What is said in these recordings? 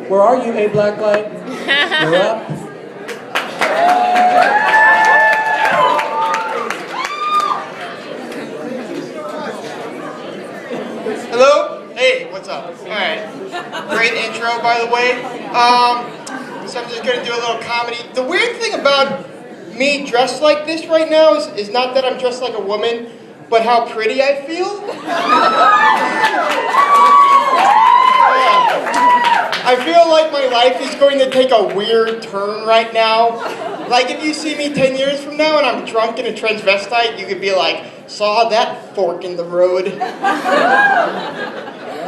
Where are you, A Blacklight? You're up. Hello? Hey, what's up? Alright. Great intro, by the way. So I'm just going to do a little comedy. The weird thing about me dressed like this right now is not that I'm dressed like a woman, but how pretty I feel. I feel like my life is going to take a weird turn right now. Like if you see me 10 years from now and I'm drunk in a transvestite, you could be like, saw that fork in the road.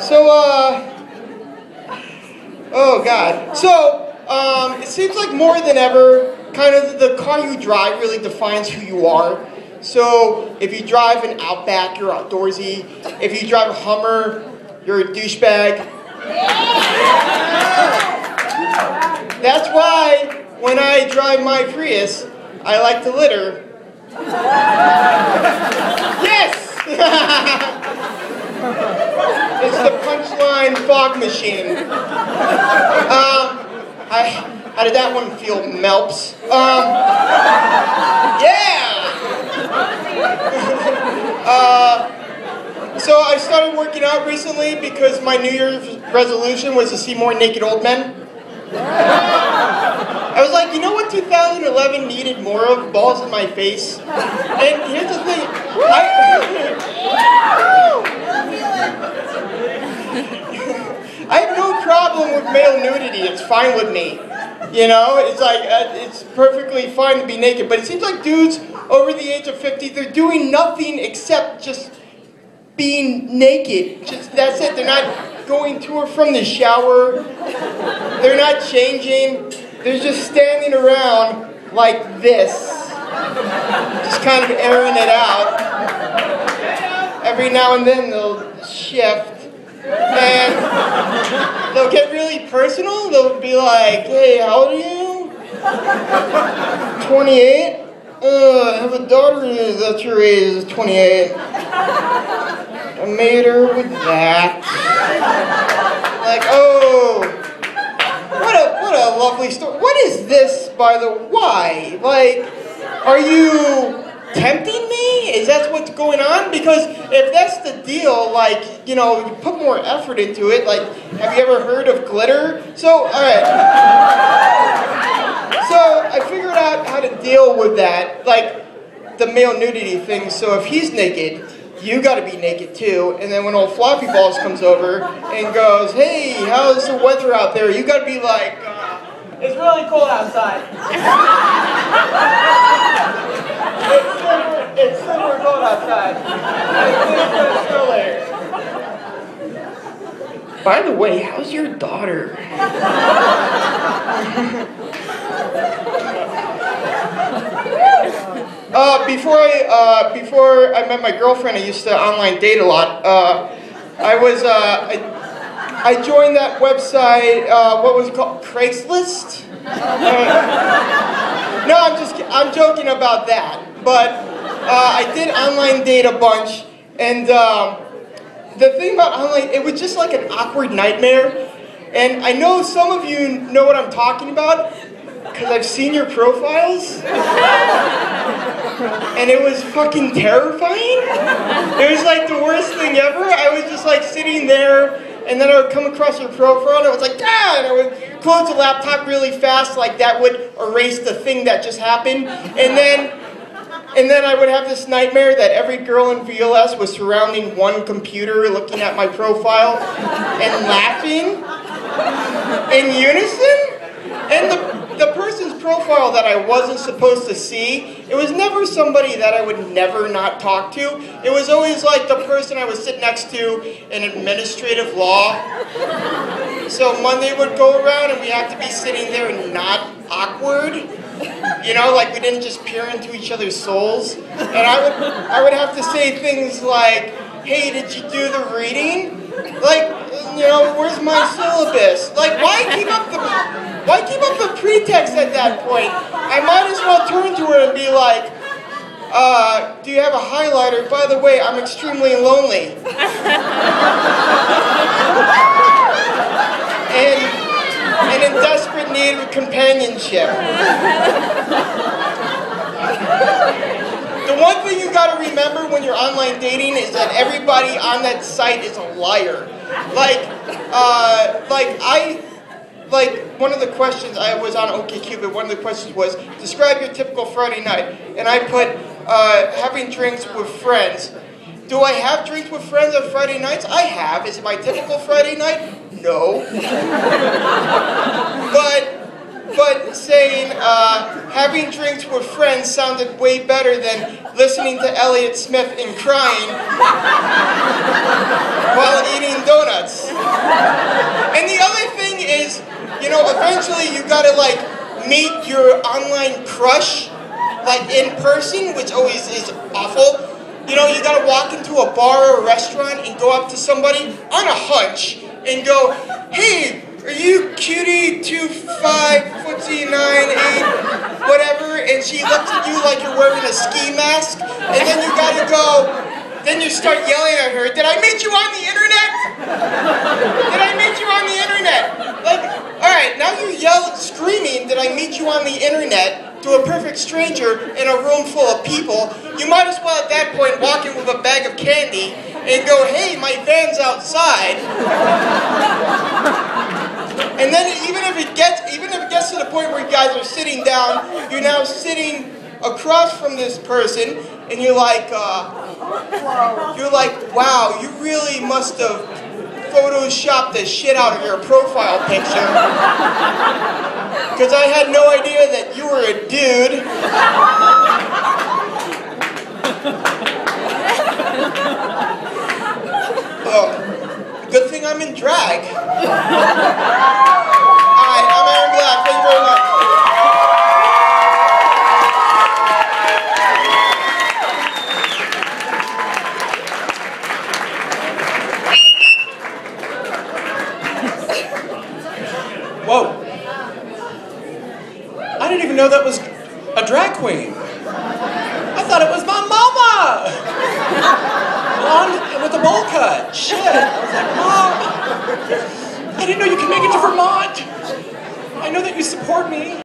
So, oh God. So, it seems like more than ever, kind of the car you drive really defines who you are. So, if you drive an Outback, you're outdoorsy. If you drive a Hummer, you're a douchebag. That's why when I drive my Prius, I like to litter. Yes! It's the punchline fog machine. How did that one feel, Melps? Yeah! So I started working out recently because my New Year's resolution was to see more naked old men. I was like, you know what 2011 needed more of? Balls in my face. And here's the thing. I have no problem with male nudity. It's fine with me. You know, it's like, it's perfectly fine to be naked. But it seems like dudes over the age of 50, they're doing nothing except just being naked. Just, that's it. They're not going to or from the shower. They're not changing. They're just standing around like this. Just kind of airing it out. Every now and then they'll shift. And they'll get really personal. They'll be like, hey, how old are you? 28? I have a daughter that's your age, is 28. I made her with that. Like, oh, what a lovely story. What is this, by the why? Like, are you tempting me? Is that what's going on? Because if that's the deal, like, you know, you put more effort into it. Like, have you ever heard of glitter? So, all right. So I figured out how to deal with that, like the male nudity thing. So if he's naked, you got to be naked too. And then when old Floppy Balls comes over and goes, hey, how's the weather out there? You got to be like, it's really cold outside. It's super cold outside. It's still there. By the way, how's your daughter? Before I met my girlfriend, I used to online date a lot. I joined that website. What was it called? Craigslist. No, I'm joking about that. But I did online date a bunch, and the thing about online, it was just like an awkward nightmare. And I know some of you know what I'm talking about, because I've seen your profiles. And it was fucking terrifying. It was like the worst thing ever. I was just like sitting there, and then I would come across your profile, and I was like, ah! And I would close the laptop really fast, like that would erase the thing that just happened. And then I would have this nightmare that every girl in VLS was surrounding one computer looking at my profile and laughing in unison. And the person's profile that I wasn't supposed to see, it was never somebody that I would never not talk to. It was always like the person I would sit next to in administrative law. So Monday would go around and we had to be sitting there and not awkward. You know, like we didn't just peer into each other's souls. And I would have to say things like, hey, did you do the reading? Like, you know, where's my syllabus? Like, why keep up the pretext at that point? I might as well turn to her and be like, do you have a highlighter? By the way, I'm extremely lonely. And creative companionship. The one thing you gotta remember when you're online dating is that everybody on that site is a liar. One of the questions, I was on OkCupid, one of the questions was, describe your typical Friday night. And I put, having drinks with friends. Do I have drinks with friends on Friday nights? I have. Is it my typical Friday night? No. But saying having drinks with friends sounded way better than listening to Elliott Smith and crying while eating donuts. And the other thing is, you know, eventually you gotta like meet your online crush like in person, which always is awful. You know, you gotta walk into a bar or a restaurant and go up to somebody on a hunch and go, hey, are you cutie 2'5", footsie 9'8", whatever? And she looks at you like you're wearing a ski mask, and then you gotta go, then you start yelling at her, did I meet you on the internet? Did I meet you on the internet? Like, alright, now you yell screaming, did I meet you on the internet, to a perfect stranger in a room full of people. You might as well at that point walk in with a bag of candy and go, hey, my van's outside. And then even if it gets to the point where you guys are sitting down, you're now sitting across from this person, and you're like, wow, you really must have photoshopped the shit out of your profile picture. Because I had no idea that you were a dude. Oh, good thing I'm in drag. Alright, I'm Aaron Black. Thank you very much. Whoa. I didn't even know that was a drag queen. I thought it was my mama! Blonde with a bowl cut. Shit. I was like, Mom, I didn't know you could make it to Vermont. I know that you support me.